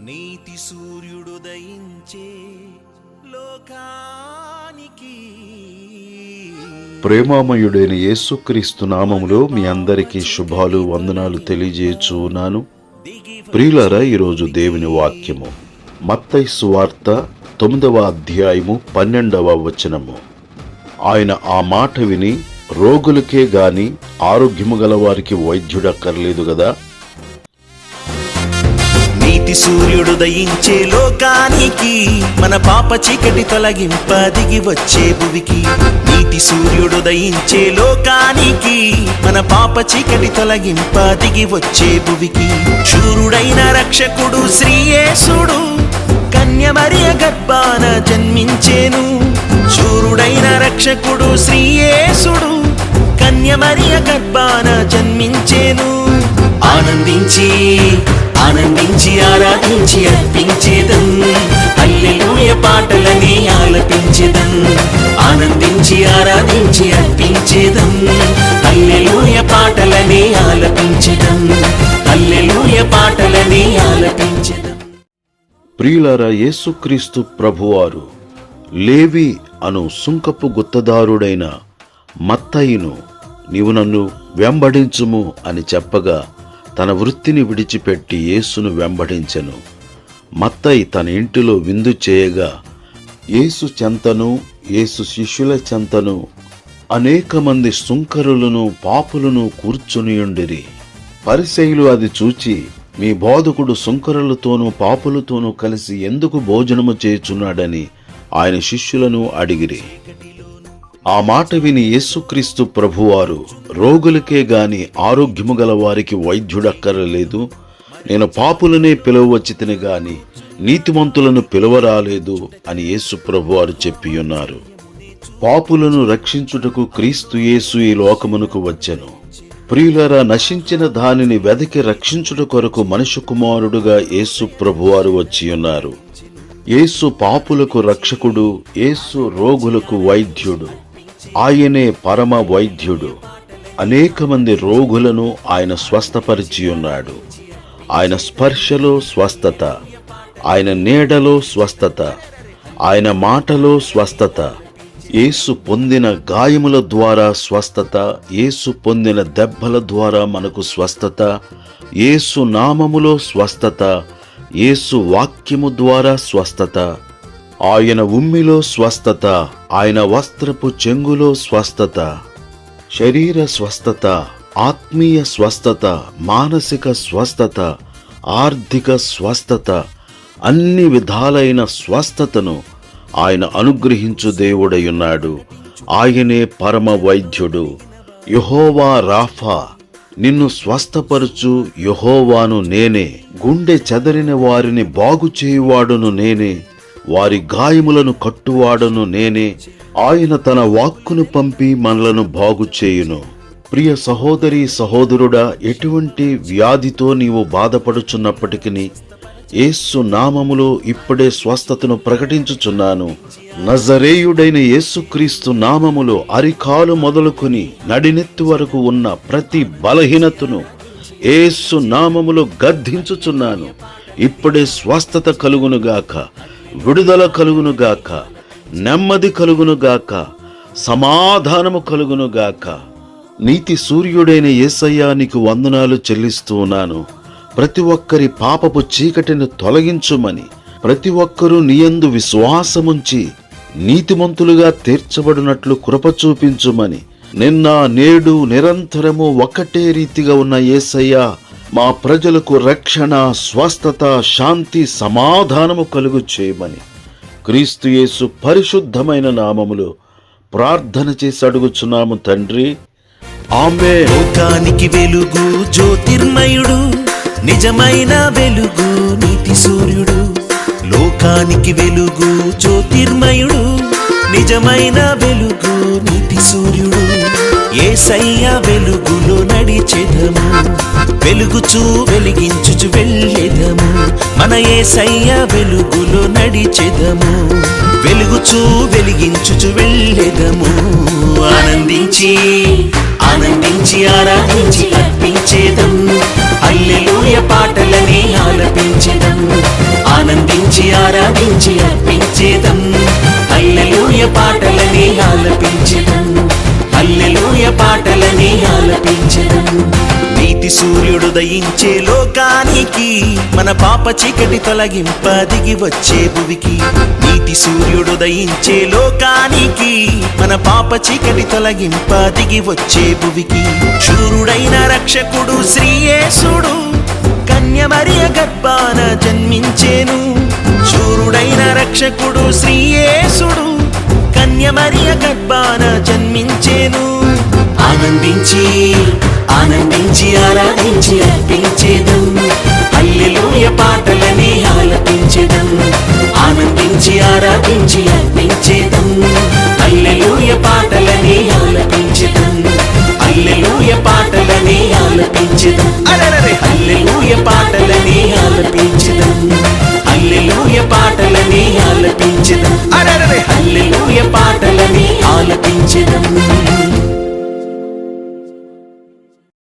నీతి సూర్యుడు దయించే లోకానికి. ప్రేమామయుడైన యేసుక్రీస్తు నామములో మీ అందరికీ శుభాలు వందనాలు తెలియజేయుచున్నాను. ప్రియులారా, ఈరోజు దేవుని వాక్యము మత్తయి సువార్త 9వ అధ్యాయము 12వ వచనము. ఆయన ఆ మాట విని, రోగులకే గాని ఆరోగ్యము గల వారికి వైద్యుడక్కర్లేదు గదా. నీతి సూర్యుడు దయించే లోకానికి, మన పాప చీకటి తొలగింప దిగి వచ్చే భువికి. నీతి సూర్యుడు దయించే లోకానికి, మన పాప చీకటి తొలగింప దిగి వచ్చే భువికి. శూరుడైన రక్షకుడు శ్రీయేసుడు కన్య మరియ గర్భాన జన్మించేను. శూరుడైన రక్షకుడు శ్రీయేసుడు కన్య మరియ గర్భాన జన్మించేను. ఆనందించి ఆనందించి ఆరాధించి అర్పించేదం, హల్లెలూయా పాటలని ఆలపించేదం. ఆనందించి ఆరాధించి అర్పించేదం, హల్లెలూయా పాటలని ఆలపించేదం. హల్లెలూయా పాటలని ఆలపించేదం. ప్రియులారా, యేసుక్రీస్తు ప్రభువారు లేవి అను సుంకపు గుత్తదారుడైన మత్తయిను, నీవు నన్ను వెంబడించుము అని చెప్పగా తన వృత్తిని విడిచిపెట్టి యేసును వెంబడించెను. మత్తయి తన ఇంటిలో విందు చేయగా యేసు చెంతను, యేసు శిష్యుల చెంతను అనేక మంది సుంకరులను పాపులను కూర్చునియుండిరి. పరిసయ్యులు అది చూచి, మీ బోధకుడు సుంకరులతోనూ పాపులతోనూ కలిసి ఎందుకు భోజనము చేయుచున్నాడని ఆయన శిష్యులను అడిగిరి. ఆ మాట విని యేసుక్రీస్తు ప్రభువారు, రోగులకే గాని ఆరోగ్యము గల వారికి వైద్యుడక్కరలేదు, నేను పాపులనే పిలువవచ్చితిని గాని నీతిమంతులను పిలువరాలేదు అని యేసు ప్రభువారు చెప్పియున్నారు. పాపులను రక్షించుటకు క్రీస్తు యేసు ఈ లోకమునకు వచ్చెను. ప్రియులారా, నశించిన దానిని వెదకి రక్షించుట కొరకు మనుష్య కుమారుడుగా యేసు ప్రభువారు వచ్చియున్నారు. యేసు పాపులకు రక్షకుడు, యేసు రోగులకు వైద్యుడు. ఆయనే పరమ వైద్యుడు. అనేక మంది రోగులను ఆయన స్వస్థపరిచియున్నాడు. ఆయన స్పర్శలో స్వస్థత, ఆయన నీడలో స్వస్థత, ఆయన మాటలో స్వస్థత, యేసు పొందిన గాయముల ద్వారా స్వస్థత, యేసు పొందిన దెబ్బల ద్వారా మనకు స్వస్థత, యేసు నామములో స్వస్థత, యేసు వాక్యము ద్వారా స్వస్థత, ఆయన ఉమ్మిలో స్వస్థత, ఆయన వస్త్రపు చెంగులో స్వస్థత, శరీర స్వస్థత, ఆత్మీయ స్వస్థత, మానసిక స్వస్థత, ఆర్థిక స్వస్థత, అన్ని విధాలైన స్వస్థతను ఆయన అనుగ్రహించు దేవుడయున్నాడు. ఆయనే పరమ వైద్యుడు. యెహోవా రాఫా, నిన్ను స్వస్థపరచు యెహోవాను నేనే. గుండె చెదరిన వారిని బాగు చేయువాడును నేనే, వారి గాయములను కట్టువాడును నేనే. ఆయన తన వాక్కును పంపి మనలను బాగు చేయును. ప్రియ సహోదరి సహోదరుడా, ఎటువంటి వ్యాధితో నీవు బాధపడుచున్నప్పటికీ యేసు నామములో ఇప్పుడే స్వస్థతను ప్రకటించుచున్నాను. నజరేయుడైన యేసుక్రీస్తు నామములో అరికాలు మొదలుకొని నడినెత్తి వరకు ఉన్న ప్రతి బలహీనతను యేసు నామములో గద్దించుచున్నాను. ఇప్పుడే స్వస్థత కలుగునుగాక, విడుదల కలుగునుగాక, నెమ్మది కలుగునుగాక, సమాధానము కలుగునుగాక. నీతి సూర్యుడైన యేసయ్యా, నీకు వందనాలు చెల్లిస్తూ ఉన్నాను. ప్రతి ఒక్కరి పాపపు చీకటిని తొలగించుమని, ప్రతి ఒక్కరూ నీయందు విశ్వాసముంచి నీతిమంతులుగా తీర్చబడినట్లు కృప చూపించుమని, నిన్న నేడు నిరంతరము ఒక్కటే రీతిగా ఉన్న యేసయ్యా, మా ప్రజలకు రక్షణ, స్వస్థత, శాంతి, సమాధానము కలుగు చేయమని క్రీస్తు యేసు పరిశుద్ధమైన నామములో ప్రార్థన చేసి అడుగుచున్నాము తండ్రి, ఆమేన్. లోకానికి వెలుగు జ్యోతిర్మయుడు, నిజమైన వెలుగు నీతి సూర్యుడు. లోకానికి వెలుగు జ్యోతిర్మయుడు, నిజమైన వెలుగు నీతి సూర్యుడు. యేసయ్య వెలుగులో నడిచెదము, వెలుగుచూ వెలిగించుచు వెళ్ళెదము. మన యేసయ్య వెలుగులో నడిచెదము, వెలుగుచూ వెలిగించుచు వెళ్ళెదము. ఆనందించి ఆనందించి ఆరాధించి అర్పించేదం, హల్లెలూయా పాటలని ఆలపించెదం. ఆనందించి ఆరాధించి అర్పించేదం హల్లెలూయ పాటలని ఆలపించెదం హల్లెలూయ పాటలని ఆలపించెదం నీతి సూర్యుడు దయించే లోకానికి మన పాప చీకటి తొలగింప దిగి వచ్చే భువికి నీతి సూర్యుడు దయించే లోకానికి మన పాప చీకటి తొలగింప దిగి వచ్చే భువికి శూరుడైన రక్షకుడు శ్రీయేసుడు కన్యమరియ గర్భాన జన్మించేను శూరుడైన రక్షకుడు శ్రీయేసుడు కన్యమరియ గర్భాన జన్మించేను ఆనందించి ఆనందించి ఆరాధించి అర్పించేదం హల్లెలూయ పాటలని ఆలపించెదం ఆనందించి ఆరాధించి